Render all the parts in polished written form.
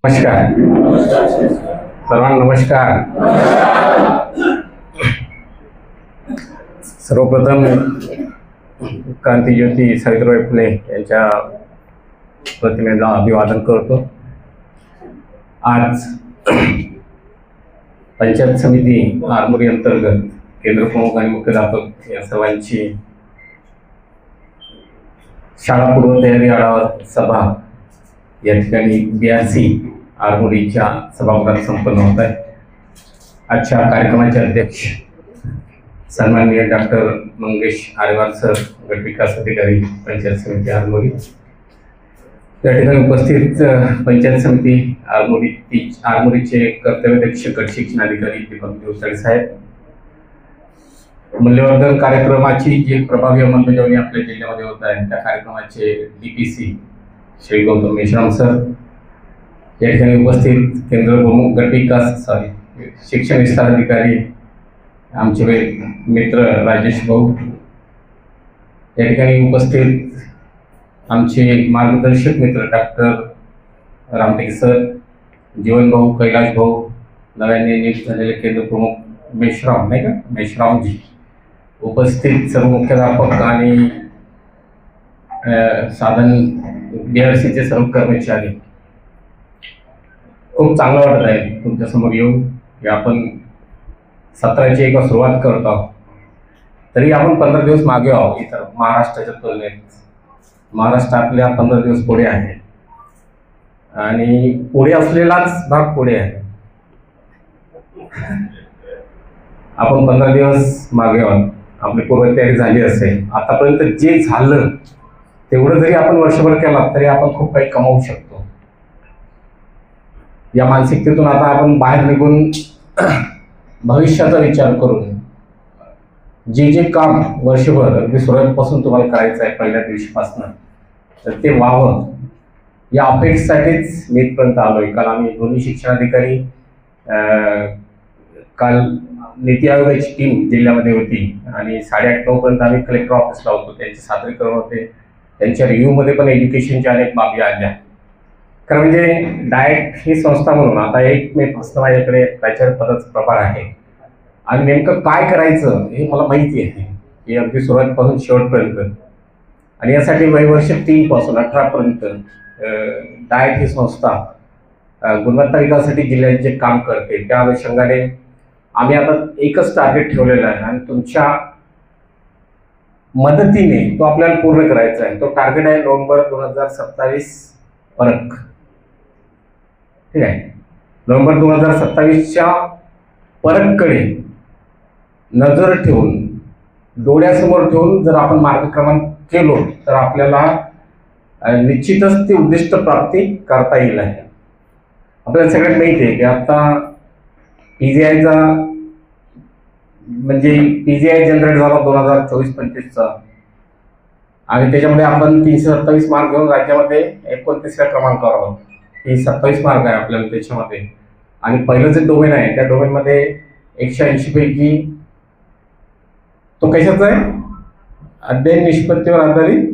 नमस्कार. सर्वांना नमस्कार. सर्वप्रथम क्रांतीज्योती सावित्रीबाई फुले यांच्या प्रतिमेला अभिवादन करतो. आज पंचायत समिती आरमोरी अंतर्गत केंद्र प्रमुख आणि मुख्याध्यापक या सर्वांची शाळा पूर्व तयारी आढावा सभा या ठिकाणी BRC आरमोरीच्या सभागृहात संपन्न होत आहे. आजच्या कार्यक्रमाचे अध्यक्ष सन्माननीय डॉक्टर मंगेश आरेवार सर, गट विकास अधिकारी पंचायत समिती आरमोरी. या ठिकाणी उपस्थित पंचायत समिती आरमोरीचे कर्तव्याध्यक्ष गट शिक्षण अधिकारी दीपक देवसाळे साहेब, मूल्यवर्धन कार्यक्रमाची जी प्रभावी अंमलबजावणी आपल्या जिल्ह्यामध्ये होत आहे त्या कार्यक्रमाचे DPC श्री गौतम मेश्राम सर, या ठिकाणी उपस्थित केंद्र प्रमुख गट विकास शिक्षण विस्तार अधिकारी आमचे मित्र राजेश भाऊ, या ठिकाणी उपस्थित आमचे मार्गदर्शक मित्र डॉक्टर रामटेके सर, जीवन भाऊ, कैलाश भाऊ, नव्याने नियुक्त झालेले केंद्र प्रमुख मेश्राम नाही का मेश्रामजी, उपस्थित सर्व मुख्याध्यापक आणि साधन BRCचे सर्व कर्मचारी. खूप चांगलं वाटत आहे तुमच्यासमोर येऊन. आपण सत्राची एक सुरुवात करत आहोत. तरी आपण 15 दिवस मागे आहोत इतर महाराष्ट्राच्या तुलनेत. महाराष्ट्र आपल्या 15 दिवस पुढे आहे आणि पुढे असलेलाच भाग पुढे आहे. आपण 15 दिवस मागे आहोत. आपली पूर्वतयारी झाली असेल. आतापर्यंत जे झालं तेवढं जरी आपण वर्षभर केला तरी आपण खूप काही कमावू शकतो. या मानसिकतेतून आता आपण बाहेर निघून भविष्याचा विचार करून जे काम वर्षभर अगदी सुरुवातीपासून तुम्हाला करायचं आहे पहिल्या दिवशीपासून, तर ते व्हावं या अपेक्षेसाठीच मी इथपर्यंत आलोय. काल आम्ही दोन्ही शिक्षण अधिकारी, काल नीती आयोगाची टीम जिल्ह्यामध्ये होती आणि 8:30-9 पर्यंत आम्ही कलेक्टर ऑफिसला होतो. त्यांचे सादरीकरण होते. त्यांच्या रिव्ह्यूमध्ये पण एज्युकेशनच्या अनेक बाबी आल्या. कारण म्हणजे डाएट ही संस्था म्हणून आता 1 मे पासून माझ्याकडे प्राचार्य पदाचा प्रभार आहे आणि नेमकं काय करायचं हे मला माहिती आहे की अगदी सुरुवातीपासून शेवटपर्यंत. आणि यासाठी वयवर्ष 3 पासून 18 पर्यंत डाएट ही संस्था गुणवत्ता विकासासाठी जिल्ह्यात जे काम करते त्या अनुषंगाने आम्ही आता एकच टार्गेट ठेवलेला आहे आणि तुमच्या मदतीने तो आपल्याला पूर्ण करायचा आहे. तो टार्गेट आहे नोव्हेंबर 2027 परक. ठीक आहे. नोव्हेंबर 2027च्या परककडे नजर ठेवून, डोळ्यासमोर ठेवून जर आपण मार्गक्रमण केलो तर आपल्याला निश्चितच ती उद्दिष्ट प्राप्ती करता येईल आहे. आपल्याला सगळ्यात माहिती आहे की आता PGIचा म्हणजे PGI जनरेट झाला 2024-25चा आणि त्याच्यामध्ये आपण 327 मार्क घेऊन राज्यामध्ये 29व्या क्रमांकावर आहोत. ही 27 मार्क आहे आपल्याला त्याच्यामध्ये. आणि पहिलं जे डोमेन आहे त्या डोमेनमध्ये 180 पैकी तो कशाचा आहे, अध्ययन निष्पत्तीवर आधारित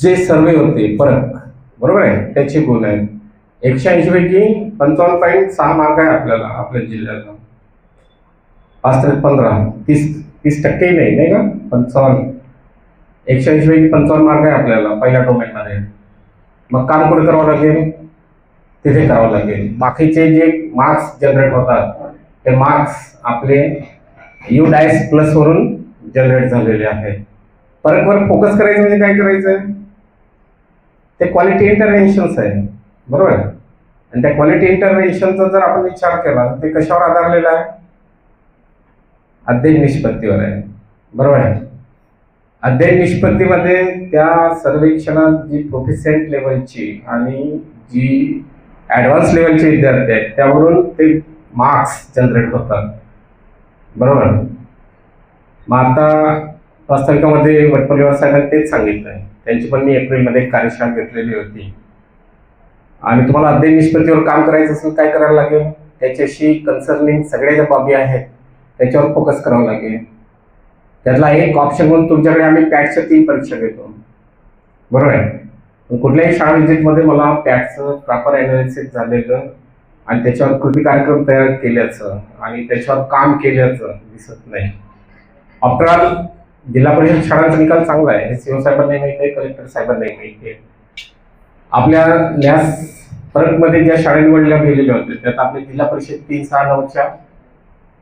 जे सर्वे होते परक, बरोबर आहे, त्याचे गुण आहेत. 180 पैकी 55.6 मार्क आहे आपल्याला आपल्या जिल्ह्याला. 5-15 30% नाही का 55. 180 पैकी 55 मार्क आहे आपल्याला पहिल्या डोमेनमध्ये. मग काम कुठे करावं लागेल, तिथे करावं लागेल. बाकीचे जे मार्क्स जनरेट होतात ते मार्क्स आपले UDICE+ वरून जनरेट झालेले आहेत. परकवर फोकस करायचं म्हणजे काय करायचं आहे, ते क्वालिटी इंटरव्हेन्शन्स आहे, बरोबर आहे. आणि त्या क्वालिटी इंटरव्हेन्शनचा जर आपण विचार केला तर ते कशावर आधारलेला आहे, अध्ययन निष्पत्तीवर आहे, बरोबर आहे. अध्ययन निष्पत्तीमध्ये त्या सर्वेक्षणात जी प्रोफिशियंट लेवलची आणि जी ॲडव्हान्स लेवलचे विद्यार्थी आहेत त्यावरून ते मार्क्स जनरेट होतात, बरोबर. मग आता वास्तविकामध्ये वटपल्लीवार साहेबांनी तेच सांगितलं आहे. त्यांची पण मी एप्रिलमध्ये कार्यशाळा घेतलेली होती. आणि तुम्हाला अध्ययन निष्पत्तीवर काम करायचं असेल काय करायला लागेल, त्याच्याशी कन्सर्निंग सगळ्या ज्या बाबी आहेत त्याच्यावर फोकस करावं लागेल. त्यातला एक ऑप्शन म्हणून तुमच्याकडे आम्ही पॅटच्या 3 परीक्षा घेतो, बरोबर आहे. कुठल्याही शाळा व्हिजिटमध्ये मला पॅटचं प्रॉपर अनालिसिस झालेलं आणि त्याच्यावर कृती कार्यक्रम तयार केल्याचं आणि त्याच्यावर काम केल्याचं दिसत नाही. आफ्टर ऑल जिल्हा परिषद शाळांचा निकाल चांगला आहे हे सीओ साहेबांनाही माहिती आहे, कलेक्टर साहेबांनाही माहिती आहे. आपल्या न्यास फरकमध्ये ज्या शाळा निवडल्या गेलेल्या होत्या त्यात आपल्या जिल्हा परिषद 369च्या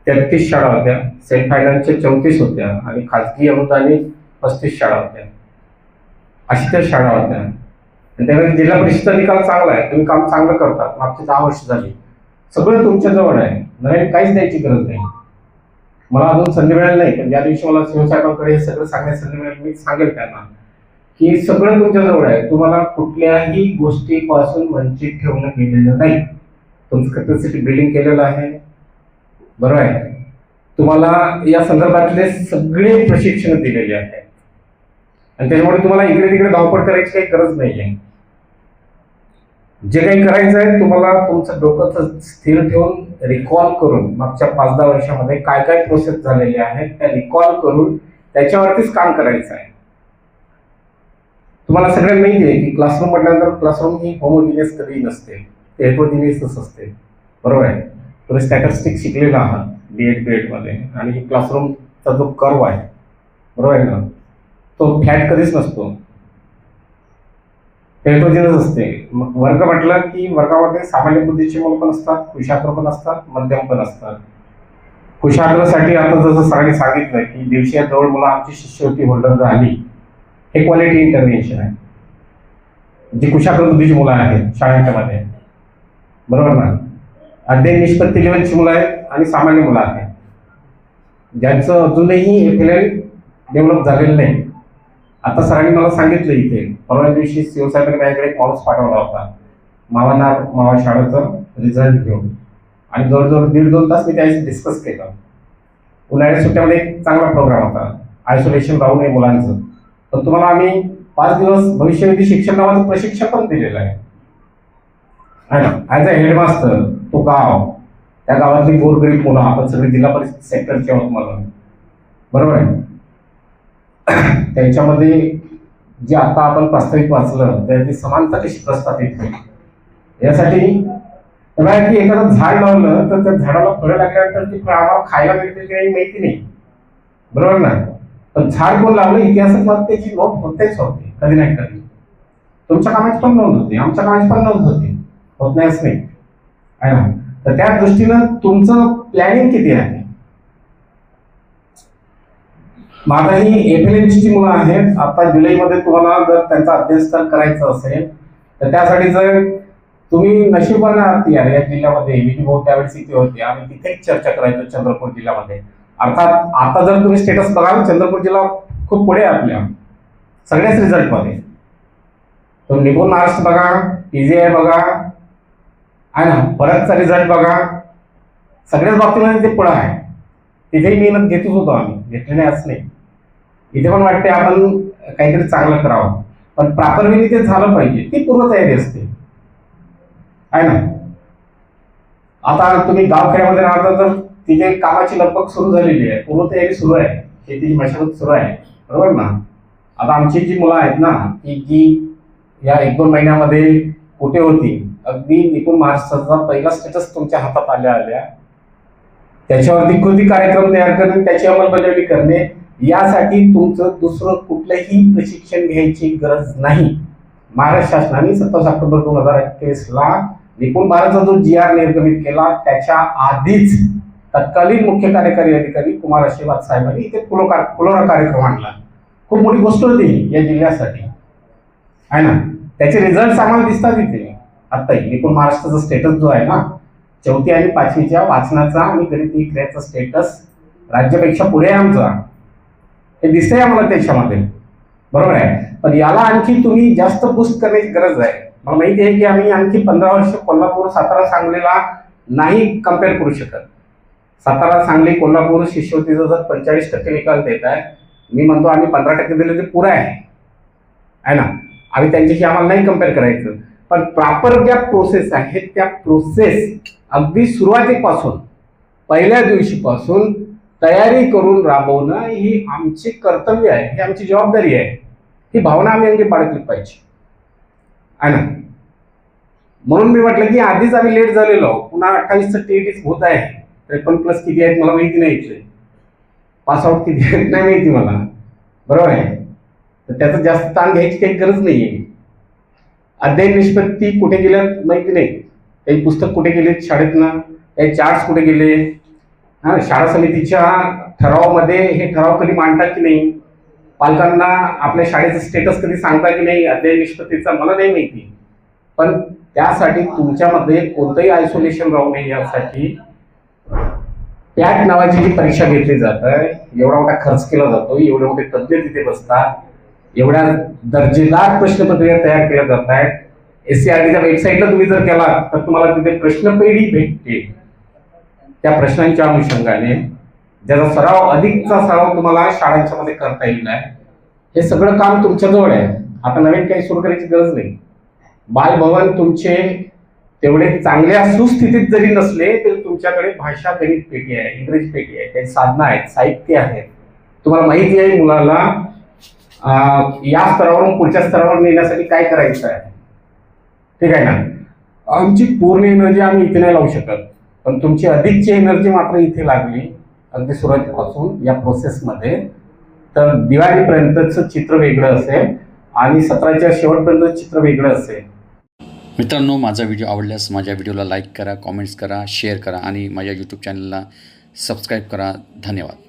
33 शाळा होत्या, सेल्फ फायनान्सच्या 34 होत्या आणि खाजगी अनुदानित 35 शाळा होत्या. अशी त्या शाळा होत्या. त्यामुळे जिल्हा परिषदचा निकाल चांगला आहे, तुम्ही काम चांगलं करतात. मागची 10 वर्ष झाली, सगळं तुमच्या जवळ आहे, नवीन काहीच द्यायची गरज नाही. मला अजून संधी मिळाली नाही, पण ज्या दिवशी मला सीओ साहेबांकडे हे सगळं सांगण्याची संधी मिळेल मी सांगेल त्यांना की सगळं तुमच्या जवळ आहे, तुम्हाला कुठल्याही गोष्टीपासून वंचित ठेवलं गेलेलं नाही. तुमचं कॅपॅसिटी बिल्डिंग केलेलं आहे, बरोबर आहे. तुम्हाला या संदर्भातले सगळे प्रशिक्षण दिलेले आहे आणि त्याच्यामुळे तुम्हाला इकडे तिकडे धावपळ करायची काही गरज नाही आहे. जे काही करायचं आहे तुम्हाला तुमचं डोकं स्थिर ठेवून रिकॉल करून मागच्या 5-10 वर्षामध्ये काय काय प्रोसेस झालेले आहेत त्या रिकॉल करून त्याच्यावरतीच काम करायचं आहे. तुम्हाला सगळ्यांना माहिती आहे की क्लासरूम म्हटल्यानंतर क्लासरूम ही होमोजिनियस कधी नसते, ते हेट्रोजिनियसच असते, बरोबर आहे. तुम्ही स्टॅटिस्टिक्स शिकलेला आहात B.Ed मध्ये आणि ही क्लासरूमचा जो कर्व आहे, बरोबर आहे ना, तो फ्लॅट कधीच नसतो, हेट्रोजिनस असते. मग वर्ग म्हटलं की वर्गामध्ये सामान्य बुद्धीची मुलं पण असतात, कुशाग्र पण असतात, मध्यम पण असतात. कुशाग्रसाठी आता जसं सरांनी सांगितलं की 150 जवळ मुलं आमची शिष्यवृत्ती होल्डर झाली, हे क्वालिटी इंटरव्हेन्शन आहे. जी कुशाग्र बुद्धीची मुलं आहेत शाळांच्या मध्ये, बरोबर ना, अध्ययन निष्पत्ती लेवलची मुलं आहेत आणि सामान्य मुलं आहेत ज्यांचं अजूनही FLL डेव्हलप झालेलं नाही. आता सरांनी मला सांगितलं इथे परवा दिवशी सीओ साहेबांनी माझ्याकडे एक माणूस पाठवला होता मावा शाळेचा रिझल्ट घेऊन आणि जवळजवळ 1.5-2 तास मी त्याशी डिस्कस केलं. उन्हाळ्याच्या सुट्ट्यामध्ये एक चांगला प्रोग्राम होता, आयसोलेशन राहू नये मुलांचं. पण तुम्हाला आम्ही 5 दिवस भविष्यवेधी शिक्षण नावाचं प्रशिक्षण पण दिलेलं आहे ना. ॲज अ हेडमास्टर तो गाव, त्या गावातली गोरगरीब मुलं, आपण सगळे जिल्हा परिषद सेक्टरचे आहोत मला, बरोबर आहे. त्यांच्यामध्ये जे आता आपण प्रास्ताविक वाचलं त्याची समानता कशी प्रस्थापित होईल यासाठी की एखादं झाड लावलं तर त्या झाडाला फळं लागल्यानंतर ती फळं आम्हाला खायला मिळतील की नाही माहिती नाही, बरोबर ना. पण झाड कोण लावलं इतिहासात मग त्याची नोंद होतेच होते कधी नाही कधी. तुमच्या कामाची पण नोंद होते, आमच्या कामाची पण नोंद होते, होत नाही असं नाही आहे ना. तर त्या दृष्टीनं तुमचं प्लॅनिंग किती आहे. माझा ही FLLची जी मुलं आहेत आता जुलैमध्ये तुम्हाला जर त्यांचा अभ्यासक्रम करायचा असेल तर त्यासाठी जर तुम्ही नशिबाने आहात या जिल्ह्यामध्ये, विधी भाऊ त्यावेळेस इथे होते आणि तिथेच चर्चा करायचो चंद्रपूर जिल्ह्यामध्ये. अर्थात आता जर तुम्ही स्टेटस बघाल चंद्रपूर जिल्हा खूप पुढे आहे आपल्या सगळ्याच रिझल्टमध्ये. तो निपुण महाराष्ट्र बघा, PGI बघा आहे ना, परतचा रिझल्ट बघा, सगळ्याच बाबतीमध्ये ते पुढे आहे. तिथेही मेहनत घेतच होतो आम्ही, घेतली नाही असं नाही. इथे पण वाटते आपण काहीतरी चांगलं करावं, पण प्रॉपर वेळी ते झालं पाहिजे, ती पूर्वतयारी असते आहे ना. आता तुम्ही गावखेड्यामध्ये राहता तर तिथे कामाची लगबग सुरू झालेली आहे, पूर्वतयारी सुरू आहे, शेतीची मशागत सुरू आहे, बरोबर ना. आता आमची जी मुलं आहेत ना की जी या 1-2 महिन्यामध्ये कुठे होती, अगदी निपुण महाराष्ट्राचा पहिला स्टेटस तुमच्या हातात आल्या त्याच्यावरती कृती कार्यक्रम तयार करणे, त्याची अंमलबजावणी करणे, यासाठी तुमचं दुसरं कुठलंही प्रशिक्षण घ्यायची गरज नाही. महाराष्ट्र शासनाने 27 ऑक्टोबर 2021ला निपुण भारतचा जो GR निर्गमित केला त्याच्या आधीच तत्कालीन मुख्य कार्यकारी अधिकारी कुमार आशीर्वाद साहेबांनी इथे फुलोरा कार्यक्रम आणला. खूप मोठी गोष्ट होती या जिल्ह्यासाठी आहे ना. त्याचे रिझल्ट आम्हाला दिसतात इथे आत्ताही. निपुण महाराष्ट्राचा स्टेटस जो आहे ना 4थी आणि 5वीच्या वाचनाचा आणि गणित विषयाचा स्टेटस राज्यापेक्षा पुढे आहे आमचा, हे दिसतंय आम्हाला त्याच्यामध्ये, बरोबर आहे. पण याला आणखी तुम्ही जास्त बूस्ट करण्याची गरज आहे. मला माहिती आहे की आम्ही आणखी 15 वर्ष कोल्हापूर, सातारा, सांगलीला नाही कम्पेअर करू शकत. सातारा, सांगली, कोल्हापूर शिष्यवृत्तीचा जर 45% निकाल देत आहे, मी म्हणतो आम्ही 15% दिले ते पुरं आहे ना. आम्ही त्यांच्याशी आम्हाला नाही कम्पेअर करायचं. पण प्रॉपर ज्या प्रोसेस आहेत त्या प्रोसेस अगदी सुरुवातीपासून पहिल्या दिवशीपासून तयारी करून राबवणं ही आमची कर्तव्य आहे, ही आमची जबाबदारी आहे. ही भावना आम्ही अंगी बाळगली पाहिजे आहे ना. म्हणून मी म्हटलं की आधीच आम्ही लेट झालेलो, पुन्हा 28चं टीईटीच होत आहे. 53+ किती आहेत मला माहिती नाही, इथले पासआउट किती आहेत नाही माहिती मला, बरोबर आहे. तर त्याचं जास्त ताण घ्यायची काही गरज नाही आहे. अध्ययन निष्पत्ती कुठे गेल्यात माहिती नाही, काही पुस्तक कुठे गेले शाळेतनं, काही चार्ट्स कुठे गेले, हा शाळा समितीच्या ठरावामध्ये हे ठराव कधी मांडतात की नाही, पालकांना आपल्या शाळेचं स्टेटस कधी सांगता की नाही अध्ययन निष्पत्तीचा मला नाही माहिती. पण त्यासाठी तुमच्यामध्ये कोणतंही आयसोलेशन राहू नये यासाठी पॅट नावाची जी परीक्षा घेतली जात आहे, एवढा मोठा खर्च केला जातो, एवढे मोठे तज्ज्ञ तिथे बसतात, एवढ्या दर्जेदार प्रश्नपत्रिका तयार केल्या जात आहेत. SCRTच्या वेबसाईटला तुम्ही जर गेला तर तुम्हाला तिथे प्रश्नपेढी भेटते. त्या प्रश्नांच्या अनुषंगाने ज्याचा सराव अधिकचा सराव तुम्हाला शाळांच्या मध्ये करता येईल आहे. हे सगळं काम तुमच्याजवळ आहे. आता नवीन काही सुरू करायची गरज नाही. बालभवन तुमचे तेवढे चांगल्या सुस्थितीत जरी नसले तरी तुमच्याकडे भाषा गणित पेटी आहे, इंग्रजी पेटी आहे, काही साधनं आहेत, साहित्य आहेत. तुम्हाला माहिती आहे मुलाला या स्तरावरून पुढच्या स्तरावर नेण्यासाठी काय करायचं आहे, ठीक आहे ना. आमची पूर्ण एनर्जी आम्ही इथे नाही लावू शकत, पण तुमची अधिकची एनर्जी मात्र इथे लागली अगदी सुरुवातीपासून या प्रोसेसमध्ये. तर दिवाळीपर्यंतचं चित्र वेगळं असेल आणि सत्राच्या शेवटपर्यंत चित्र वेगळं असेल. मित्रांनो, माझा व्हिडिओ आवडल्यास माझ्या व्हिडिओला लाईक करा, कॉमेंट्स करा, शेअर करा आणि माझ्या यूट्यूब चॅनलला सबस्क्राईब करा. धन्यवाद.